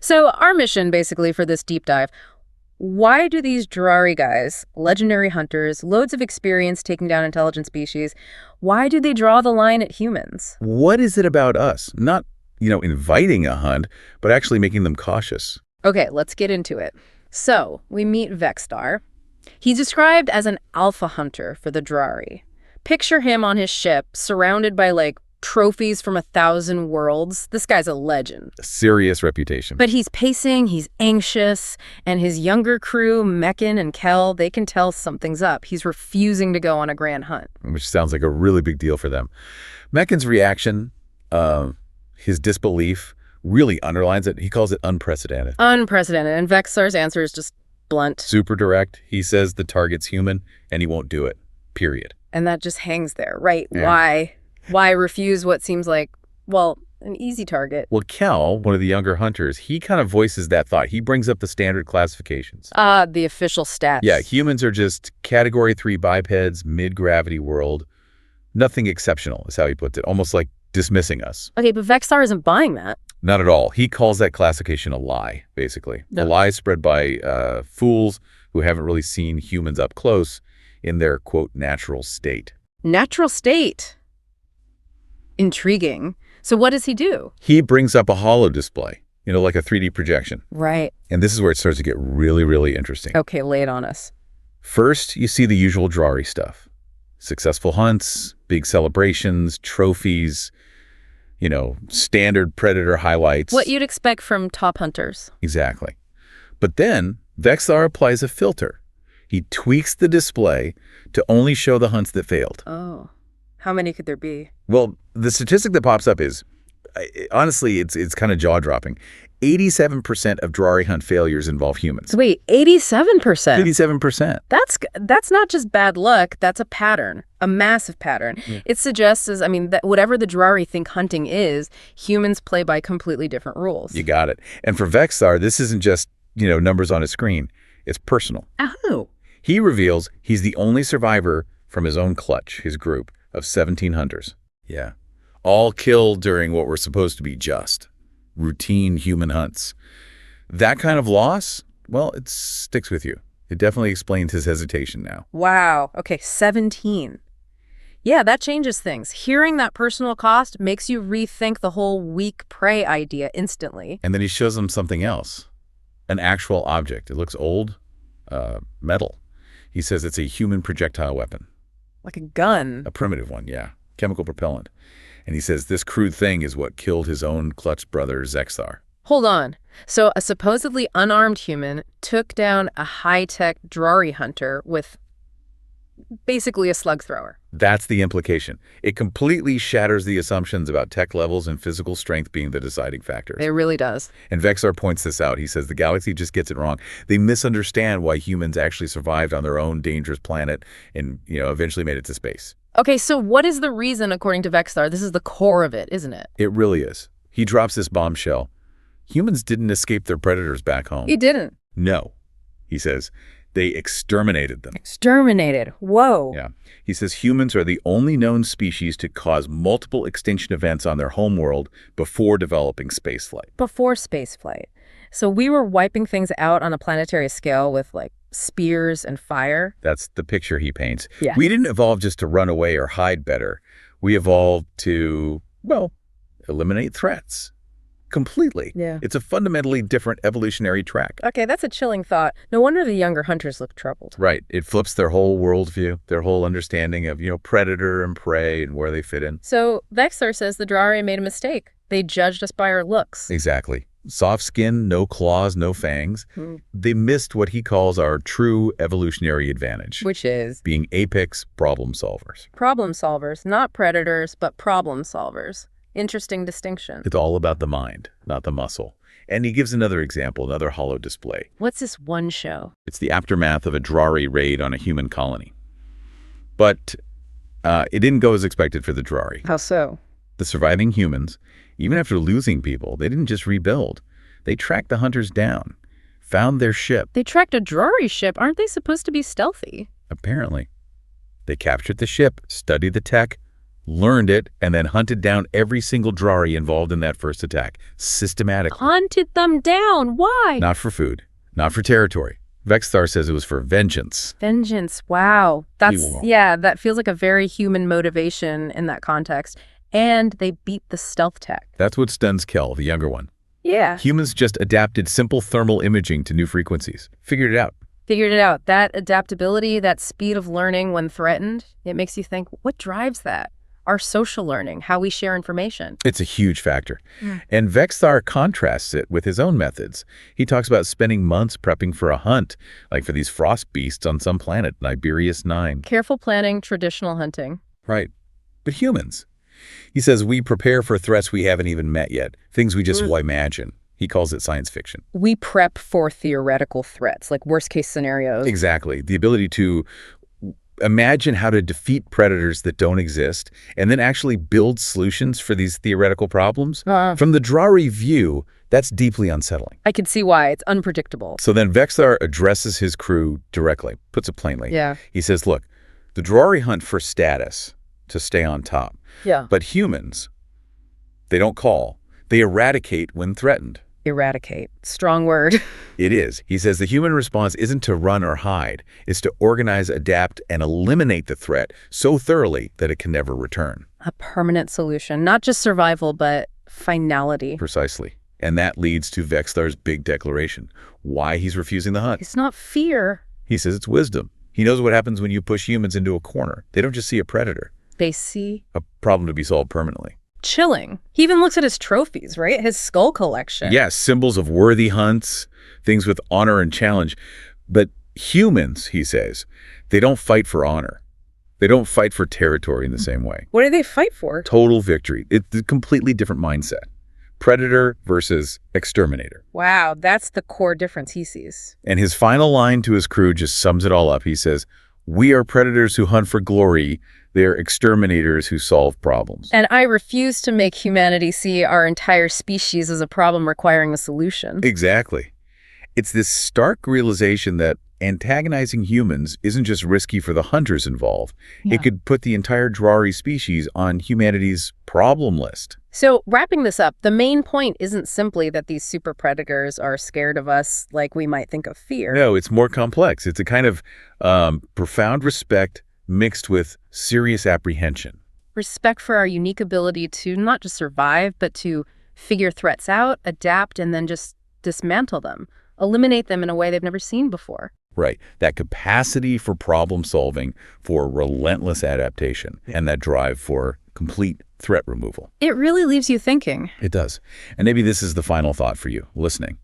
So our mission, basically, for this deep dive, why do these Drari guys, legendary hunters, loads of experience taking down intelligent species, why do they draw the line at humans? What is it about us? Not, inviting a hunt, but actually making them cautious. Okay, let's get into it. So, we meet Vexstar. He's described as an alpha hunter for the Drari. Picture him on his ship, surrounded by, trophies from 1,000 worlds. This guy's a legend. A serious reputation. But he's pacing, he's anxious, and his younger crew, Meccan and Kel, they can tell something's up. He's refusing to go on a grand hunt. Which sounds like a really big deal for them. Meccan's reaction, his disbelief, really underlines it. He calls it unprecedented. Unprecedented. And Vexstar's answer is just blunt. Super direct. He says the target's human, and he won't do it. Period. And that just hangs there, right? Yeah. Why? Why refuse what seems like, an easy target? Well, Kel, one of the younger hunters, he kind of voices that thought. He brings up the standard classifications. The official stats. Yeah, humans are just Category 3 bipeds, mid-gravity world. Nothing exceptional, is how he puts it, almost like dismissing us. Okay, but Vexstar isn't buying that. Not at all. He calls that classification a lie, basically. No. A lie spread by fools who haven't really seen humans up close in their, quote, natural state. Natural state. Intriguing. So what does he do? He brings up a holo display, like a 3D projection. Right. And this is where it starts to get really, really interesting. Okay, lay it on us. First, you see the usual Drari stuff. Successful hunts, big celebrations, trophies, standard predator highlights. What you'd expect from top hunters. Exactly. But then Vexstar applies a filter. He tweaks the display to only show the hunts that failed. Oh. How many could there be? Well, the statistic that pops up is, honestly, it's kind of jaw-dropping. 87% of Drari hunt failures involve humans. Wait, 87%? 87%. That's not just bad luck, that's a pattern, a massive pattern. Yeah. It suggests, that whatever the Drari think hunting is, humans play by completely different rules. You got it. And for Vexstar, this isn't just, numbers on a screen. It's personal. Oh. He reveals he's the only survivor from his own clutch, his group of 17 hunters. Yeah. All killed during what were supposed to be just routine human hunts. That kind of loss, well, it sticks with you. It definitely explains his hesitation now. Wow. Okay, 17. Yeah, that changes things. Hearing that personal cost makes you rethink the whole weak prey idea instantly. And then he shows them something else, an actual object. It looks old, metal. He says it's a human projectile weapon. Like a gun. A primitive one, yeah. Chemical propellant. And he says this crude thing is what killed his own clutch brother, Vexstar. Hold on. So a supposedly unarmed human took down a high-tech Drari hunter with basically a slug thrower. That's the implication. It completely shatters the assumptions about tech levels and physical strength being the deciding factors. It really does. And Vexstar points this out. He says the galaxy just gets it wrong. They misunderstand why humans actually survived on their own dangerous planet and, eventually made it to space. Okay, so what is the reason, according to Vexstar? This is the core of it, isn't it? It really is. He drops this bombshell. Humans didn't escape their predators back home. He didn't. No, he says. They exterminated them. Exterminated. Whoa. Yeah. He says humans are the only known species to cause multiple extinction events on their homeworld before developing spaceflight. Before spaceflight. So we were wiping things out on a planetary scale with, spears and fire. That's the picture he paints. Yeah. We didn't evolve just to run away or hide better. We evolved to, eliminate threats. Completely. Yeah. It's a fundamentally different evolutionary track. Okay, that's a chilling thought. No wonder the younger hunters look troubled. Right. It flips their whole worldview, their whole understanding of, predator and prey and where they fit in. So Vexstar says the Drari made a mistake. They judged us by our looks. Exactly. Soft skin, no claws, no fangs. They missed what he calls our true evolutionary advantage. Which is? Being apex problem solvers. Problem solvers, not predators, but problem solvers. Interesting distinction. It's all about the mind, not the muscle. And he gives another example, another holo display. What's this one show? It's the aftermath of a Drari raid on a human colony. But it didn't go as expected for the Drari. How so? The surviving humans, even after losing people, they didn't just rebuild. They tracked the hunters down, found their ship. They tracked a Drari ship. Aren't they supposed to be stealthy? Apparently. They captured the ship, studied the tech, learned it, and then hunted down every single Drari involved in that first attack, systematically. Hunted them down. Why? Not for food, not for territory. Vexthar says it was for vengeance. Vengeance. Wow. That feels like a very human motivation in that context. And they beat the stealth tech. That's what stuns Kel, the younger one. Yeah. Humans just adapted simple thermal imaging to new frequencies. Figured it out. That adaptability, that speed of learning when threatened, it makes you think, what drives that? Our social learning, how we share information. It's a huge factor. And Vexthar contrasts it with his own methods. He talks about spending months prepping for a hunt, like for these frost beasts on some planet, Niberius 9. Careful planning, traditional hunting. Right. But humans. He says we prepare for threats we haven't even met yet, things we just imagine. He calls it science fiction. We prep for theoretical threats, like worst-case scenarios. Exactly. The ability to imagine how to defeat predators that don't exist and then actually build solutions for these theoretical problems. From the Drari view, that's deeply unsettling. I can see why. It's unpredictable. So then Vexthar addresses his crew directly, puts it plainly. Yeah. He says, look, the Drari hunt for status to stay on top. Yeah. But humans, they don't call. They eradicate when threatened. Eradicate. Strong word. It is. He says the human response isn't to run or hide. It's to organize, adapt, and eliminate the threat so thoroughly that it can never return. A permanent solution. Not just survival, but finality. Precisely. And that leads to Vexthar's big declaration. Why he's refusing the hunt. It's not fear. He says it's wisdom. He knows what happens when you push humans into a corner. They don't just see a predator. They see a problem to be solved permanently. Chilling. He even looks at his trophies, right? His skull collection. Yes, symbols of worthy hunts, things with honor and challenge. But humans, he says, they don't fight for honor. They don't fight for territory in the same way. What do they fight for? Total victory. It's a completely different mindset. Predator versus exterminator. Wow, that's the core difference he sees. And his final line to his crew just sums it all up. He says, we are predators who hunt for glory. They're exterminators who solve problems. And I refuse to make humanity see our entire species as a problem requiring a solution. Exactly. It's this stark realization that antagonizing humans isn't just risky for the hunters involved. Yeah. It could put the entire Drari species on humanity's problem list. So wrapping this up, the main point isn't simply that these super predators are scared of us like we might think of fear. No, it's more complex. It's a kind of profound respect mixed with serious apprehension. Respect for our unique ability to not just survive, but to figure threats out, adapt, and then just dismantle them, eliminate them in a way they've never seen before. Right. That capacity for problem solving, for relentless adaptation, and that drive for complete threat removal. It really leaves you thinking. It does. And maybe this is the final thought for you listening.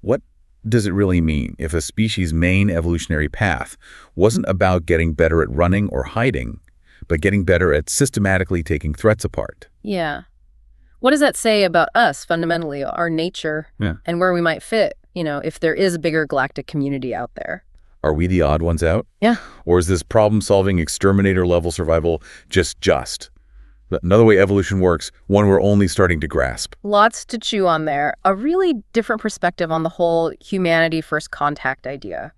What does it really mean if a species' main evolutionary path wasn't about getting better at running or hiding, but getting better at systematically taking threats apart? Yeah. What does that say about us, fundamentally, our nature, and where we might fit, if there is a bigger galactic community out there? Are we the odd ones out? Yeah. Or is this problem-solving exterminator-level survival just? Another way evolution works, one we're only starting to grasp. Lots to chew on there. A really different perspective on the whole humanity first contact idea.